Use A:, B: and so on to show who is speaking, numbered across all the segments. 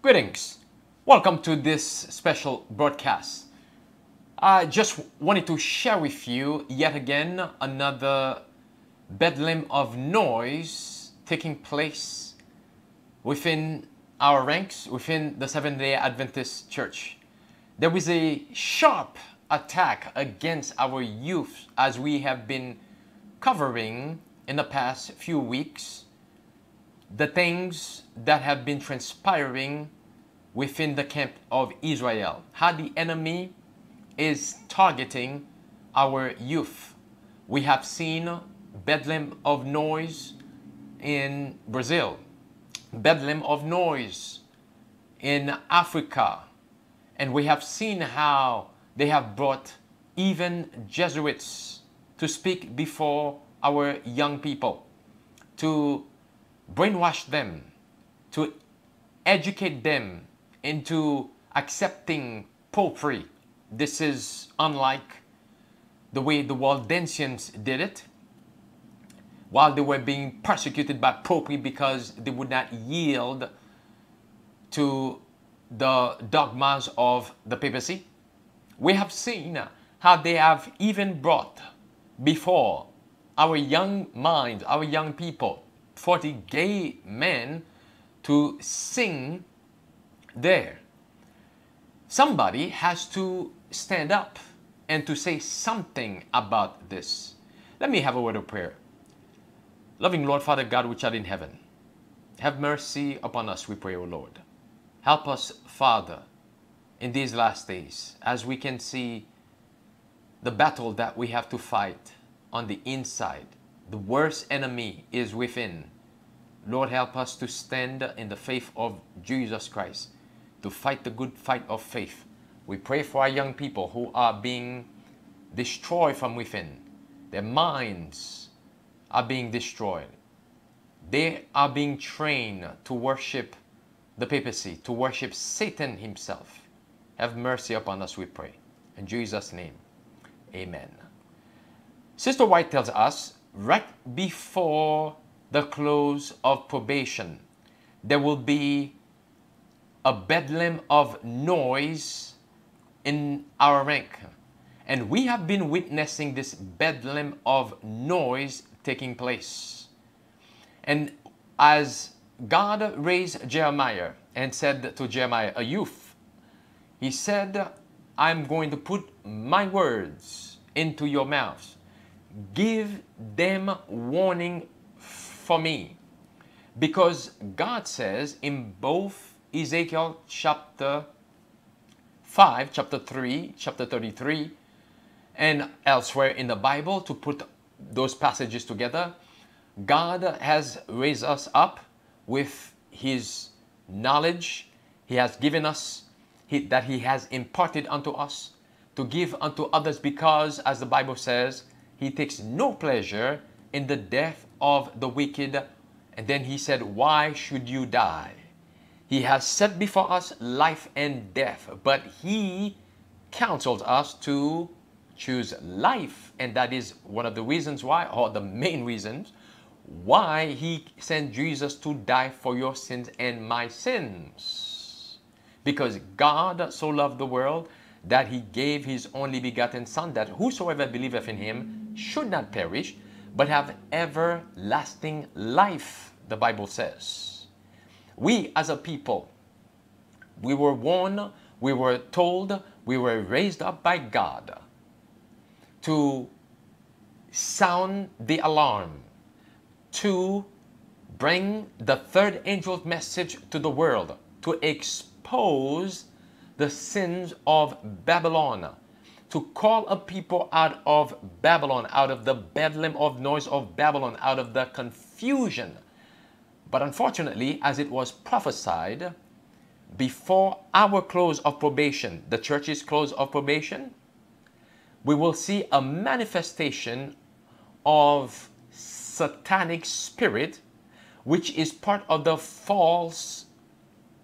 A: Greetings. Welcome to this special broadcast. I just wanted to share with you yet again another bedlam of noise taking place within our ranks, within the Seventh-day Adventist Church. There is a sharp attack against our youth as we have been covering in the past few weeks the things that have been transpiring within the camp of Israel, how the enemy is targeting our youth. We have seen bedlam of noise in Brazil, bedlam of noise in Africa, and we have seen how they have brought even Jesuits to speak before our young people, to brainwash them, to educate them into accepting popery. This is unlike the way the Waldensians did it while they were being persecuted by popery because they would not yield to the dogmas of the papacy. We have seen how they have even brought before our young minds, our young people, 40 gay men to sing there. Somebody has to stand up and to say something about this. Let me have a word of prayer. Loving Lord, Father God, which art in heaven, have mercy upon us, we pray, O Lord. Help us, Father, in these last days, as we can see the battle that we have to fight on the inside. The worst enemy is within. Lord, help us to stand in the faith of Jesus Christ, to fight the good fight of faith. We pray for our young people who are being destroyed from within. Their minds are being destroyed. They are being trained to worship the papacy, to worship Satan himself. Have mercy upon us, we pray. In Jesus' name, amen. Sister White tells us, right before the close of probation, there will be a bedlam of noise in our rank. And we have been witnessing this bedlam of noise taking place. And as God raised Jeremiah and said to Jeremiah, a youth, he said, I'm going to put my words into your mouth. Give them warning for me. Because God says in both Ezekiel chapter 5, chapter 3, chapter 33, and elsewhere in the Bible, to put those passages together, God has raised us up with His knowledge. He has given us, that He has imparted unto us, to give unto others, because, as the Bible says, He takes no pleasure in the death of the wicked. And then He said, why should you die? He has set before us life and death, but He counsels us to choose life. And that is one of the reasons why, or the main reasons, why He sent Jesus to die for your sins and my sins. Because God so loved the world that He gave His only begotten Son, that whosoever believeth in Him should not perish, but have everlasting life, the Bible says. We as a people, we were warned, we were told, we were raised up by God to sound the alarm, to bring the third angel's message to the world, to expose the sins of Babylon, to call a people out of Babylon, out of the bedlam of noise of Babylon, out of the confusion. But unfortunately, as it was prophesied, before our close of probation, the church's close of probation, we will see a manifestation of satanic spirit, which is part of the false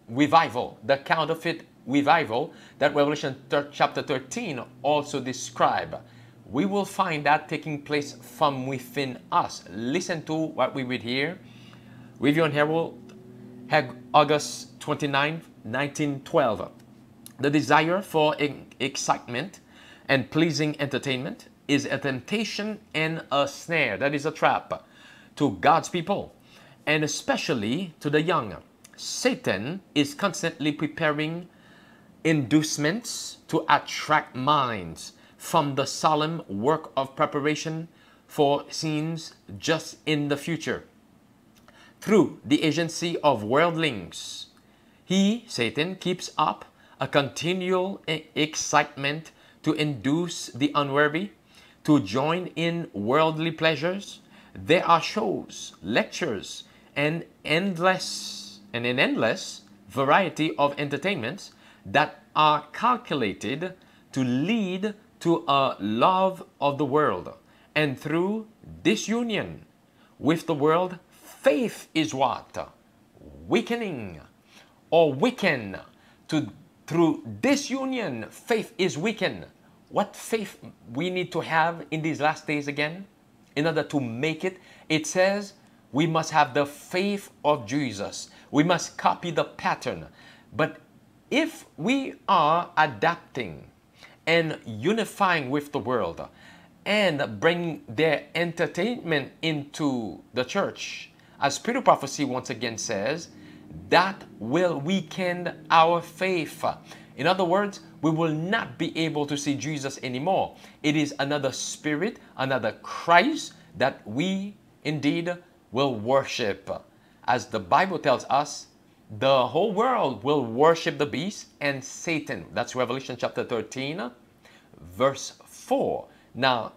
A: revival, the counterfeit revival that Revelation chapter 13 also describes. We will find that taking place from within us. Listen to what we read here. Review and Herald, August 29, 19, 12. The desire for excitement and pleasing entertainment is a temptation and a snare. That is a trap to God's people, and especially to the young. Satan is constantly preparing inducements to attract minds from the solemn work of preparation for scenes just in the future. Through the agency of worldlings, Satan, keeps up a continual excitement to induce the unwary to join in worldly pleasures. There are shows, lectures, and an endless variety of entertainments that are calculated to lead to a love of the world. And through disunion with the world, faith is what? Weakening or weaken. Through disunion, faith is weakened. What faith we need to have in these last days again? In order to make it, it says we must have the faith of Jesus. We must copy the pattern. But if we are adapting and unifying with the world and bringing their entertainment into the church, as Spirit of Prophecy once again says, that will weaken our faith. In other words, we will not be able to see Jesus anymore. It is another spirit, another Christ that we indeed will worship. As the Bible tells us, the whole world will worship the beast and Satan. That's Revelation chapter 13, verse 4. Now,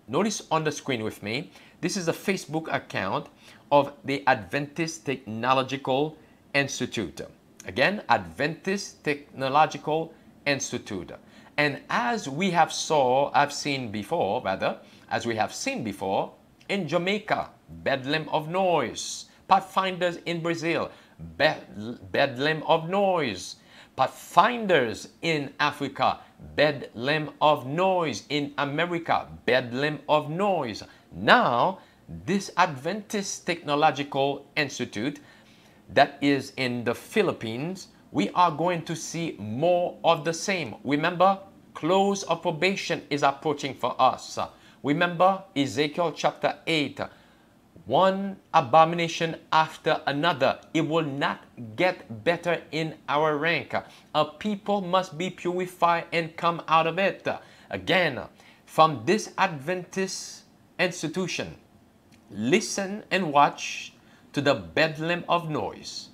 A: notice on the screen with me, this is a Facebook account of the Adventist Technological Institute. Again, Adventist Technological Institute. And as we have seen before in Jamaica, Bedlam of noise. Pathfinders in Brazil, Bedlam of noise. Pathfinders in Africa, Bedlam of noise. In America, Bedlam of noise. Now, this Adventist Technological Institute that is in the Philippines, we are going to see more of the same. Remember, close of probation is approaching for us. Remember Ezekiel chapter 8, one abomination after another. It will not get better in our rank. A people must be purified and come out of it. Again, from this Adventist institution, listen and watch to the bedlam of noise.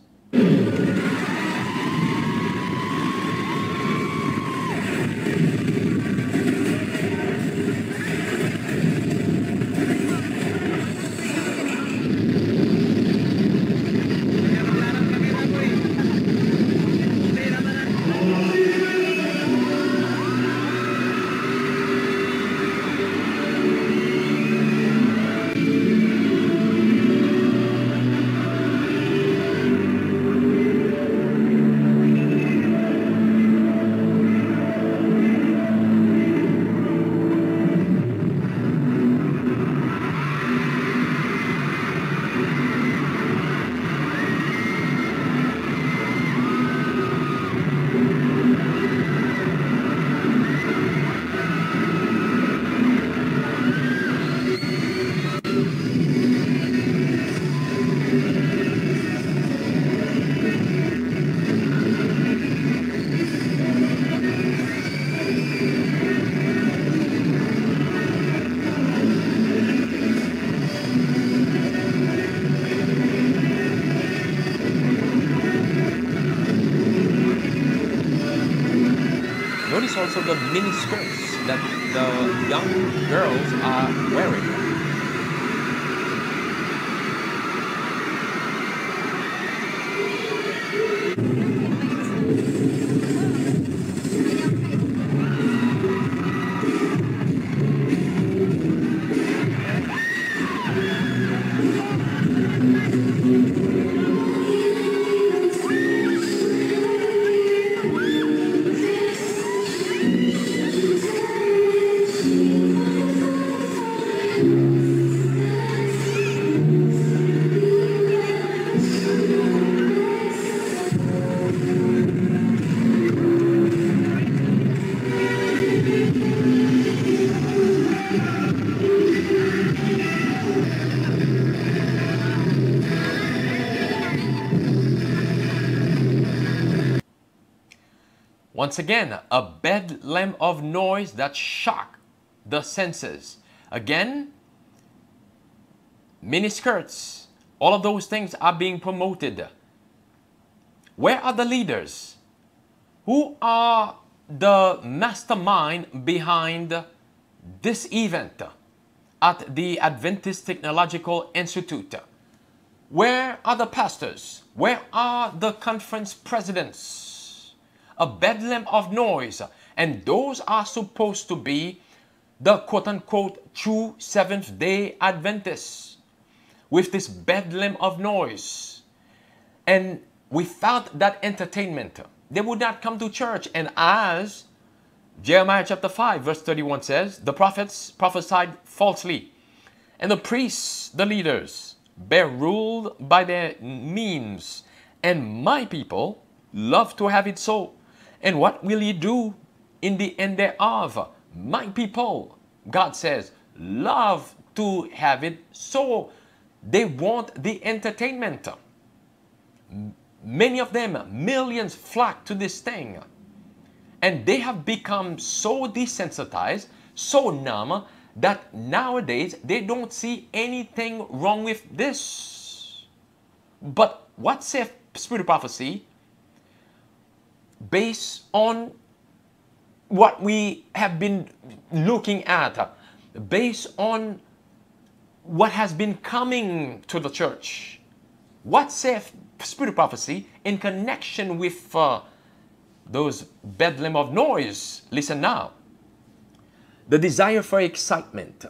A: Notice also the mini skirts that the young girls are wearing. Once again, a bedlam of noise that shocked the senses. Again, miniskirts, all of those things are being promoted. Where are the leaders? Who are the mastermind behind this event at the Adventist Technological Institute? Where are the pastors? Where are the conference presidents? A bedlam of noise. And those are supposed to be the quote-unquote true Seventh-day Adventists with this bedlam of noise. And without that entertainment, they would not come to church. And as Jeremiah chapter 5 verse 31 says, the prophets prophesied falsely, and the priests, the leaders, were ruled by their means, and my people love to have it so. And what will ye do in the end thereof? My people, God says, love to have it so. They want the entertainment. Many of them, millions, flock to this thing. And they have become so desensitized, so numb, that nowadays they don't see anything wrong with this. But what saith Spirit of Prophecy, based on what we have been looking at, based on what has been coming to the church, what saith Spirit of Prophecy in connection with those bedlam of noise? Listen now. The desire for excitement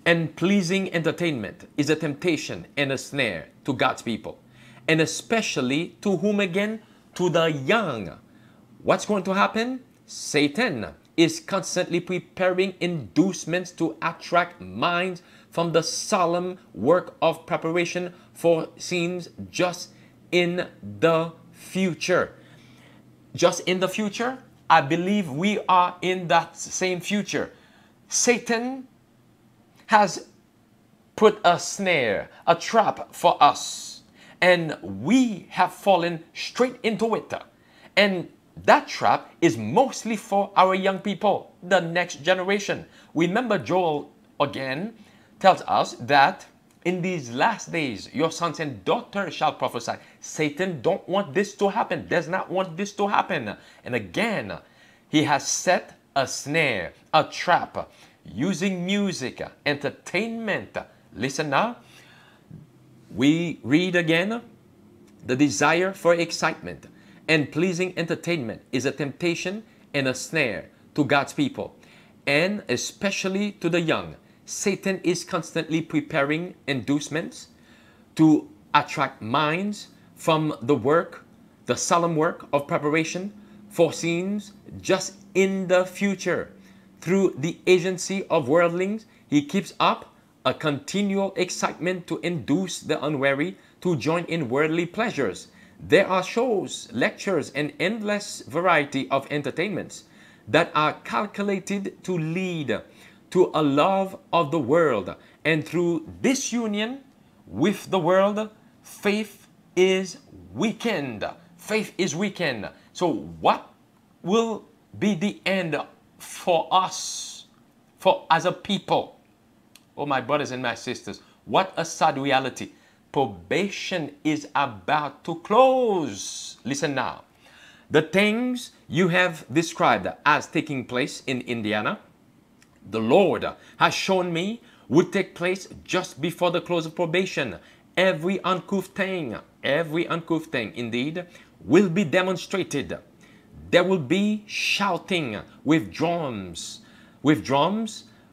A: and pleasing entertainment is a temptation and a snare to God's people, and especially to whom again? To the young. What's going to happen? Satan is constantly preparing inducements to attract minds from the solemn work of preparation for scenes just in the future. Just in the future? I believe we are in that same future. Satan has put a snare, a trap for us, and we have fallen straight into it. And that trap is mostly for our young people, the next generation. Remember, Joel again tells us that in these last days, your sons and daughters shall prophesy. Satan don't want this to happen, does not want this to happen. And again, he has set a snare, a trap, using music, entertainment. Listen now. We read again, the desire for excitement and pleasing entertainment is a temptation and a snare to God's people, and especially to the young. Satan is constantly preparing inducements to attract minds from the work, the solemn work of preparation for scenes just in the future. Through the agency of worldlings, he keeps up a continual excitement to induce the unwary to join in worldly pleasures. There are shows, lectures, and endless variety of entertainments that are calculated to lead to a love of the world. And through disunion with the world, faith is weakened. Faith is weakened. So what will be the end for us, as a people? Oh, my brothers and my sisters, what a sad reality. Probation is about to close. Listen now. The things you have described as taking place in Indiana, the Lord has shown me would take place just before the close of probation. Every uncouth thing indeed will be demonstrated. There will be shouting with drums,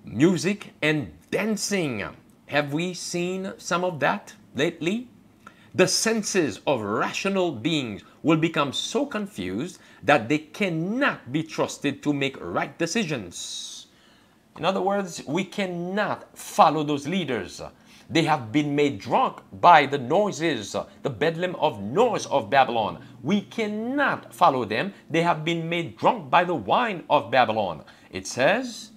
A: music, and dancing. Have we seen some of that lately? The senses of rational beings will become so confused that they cannot be trusted to make right decisions. In other words, we cannot follow those leaders. They have been made drunk by the noises, the bedlam of noise of Babylon. We cannot follow them. They have been made drunk by the wine of Babylon. It says,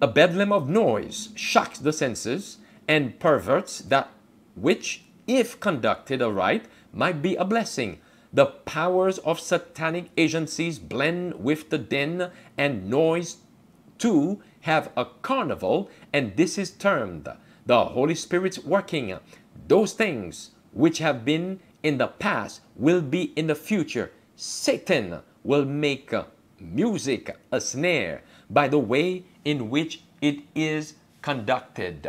A: a bedlam of noise shocks the senses and perverts that which, if conducted aright, might be a blessing. The powers of satanic agencies blend with the din and noise to have a carnival, and this is termed the Holy Spirit's working. Those things which have been in the past will be in the future. Satan will make music a snare by the way in which it is conducted.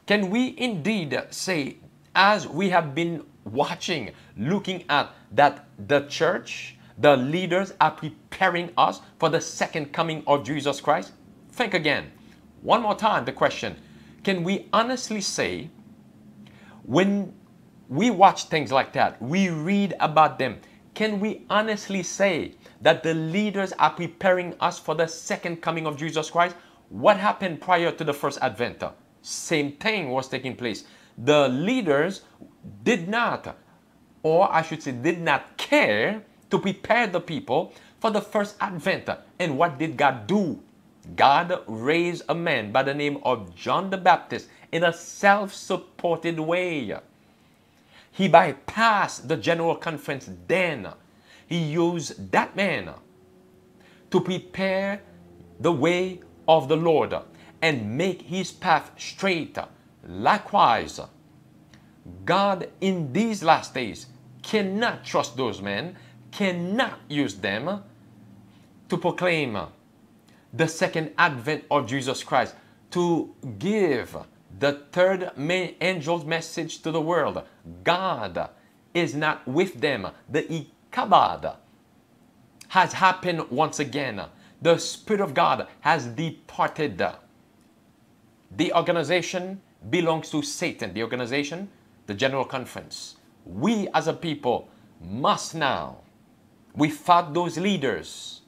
A: Can we indeed say, as we have been watching, looking at that the church, the leaders are preparing us for the second coming of Jesus Christ? Think again. One more time the question. Can we honestly say, when we watch things like that, we read about them, can we honestly say that the leaders are preparing us for the second coming of Jesus Christ? What happened prior to the first advent? Same thing was taking place. The leaders did not, or I should say did not care to prepare the people for the first advent. And what did God do? God raised a man by the name of John the Baptist in a self-supported way. He bypassed the general conference then. He used that man to prepare the way of the Lord and make his path straight. Likewise, God in these last days cannot trust those men, cannot use them to proclaim the second advent of Jesus Christ, to give the third main angel's message to the world. God is not with them. The Ichabod has happened once again. The Spirit of God has departed. The organization belongs to Satan. The organization, the General Conference. We as a people must now, without those leaders,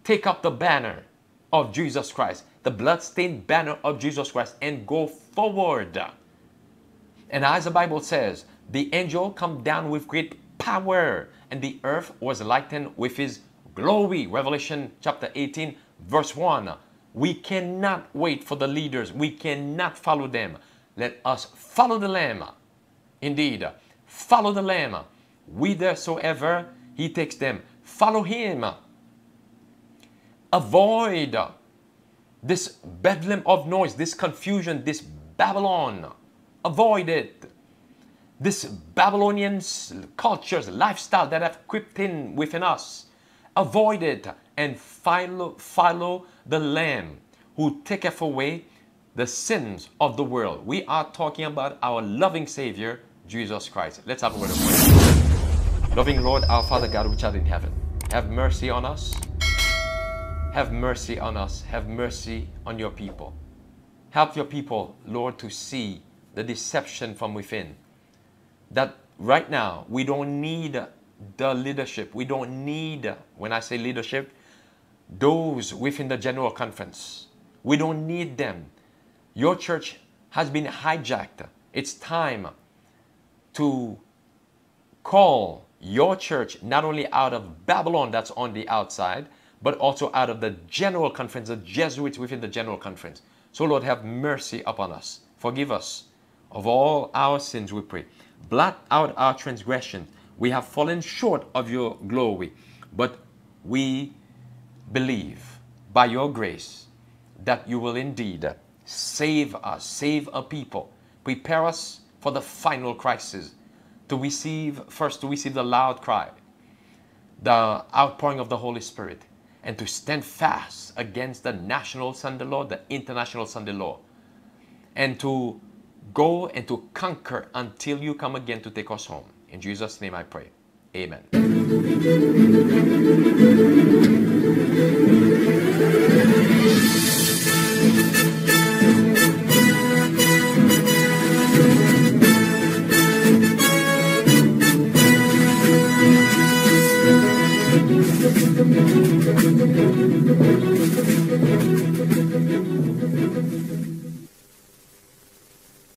A: take up the banner of Jesus Christ, the bloodstained banner of Jesus Christ, and go forward. And as the Bible says, the angel come down with great power, and the earth was lightened with his glory. Revelation chapter 18, verse 1. We cannot wait for the leaders. We cannot follow them. Let us follow the Lamb. Indeed, follow the Lamb. Whithersoever he takes them, follow him. Avoid this bedlam of noise, this confusion, this Babylon. Avoid it. This Babylonian cultures, lifestyle that have crept in within us. Avoid it and follow the Lamb who taketh away the sins of the world. We are talking about our loving Savior, Jesus Christ. Let's have a word of prayer. Loving Lord, our Father God which art in heaven, have mercy on us. Have mercy on us. Have mercy on your people. Help your people, Lord, to see the deception from within. That right now, we don't need the leadership. We don't need, when I say leadership, those within the General Conference. We don't need them. Your church has been hijacked. It's time to call your church not only out of Babylon that's on the outside, but also out of the General Conference, the Jesuits within the General Conference. So Lord, have mercy upon us. Forgive us of all our sins, we pray. Blot out our transgressions. We have fallen short of your glory, but we believe by your grace that you will indeed save us, save a people, prepare us for the final crisis, to receive the loud cry, the outpouring of the Holy Spirit, and to stand fast against the national Sunday law, the international Sunday law, and to go and to conquer until you come again to take us home. In Jesus' name I pray. Amen.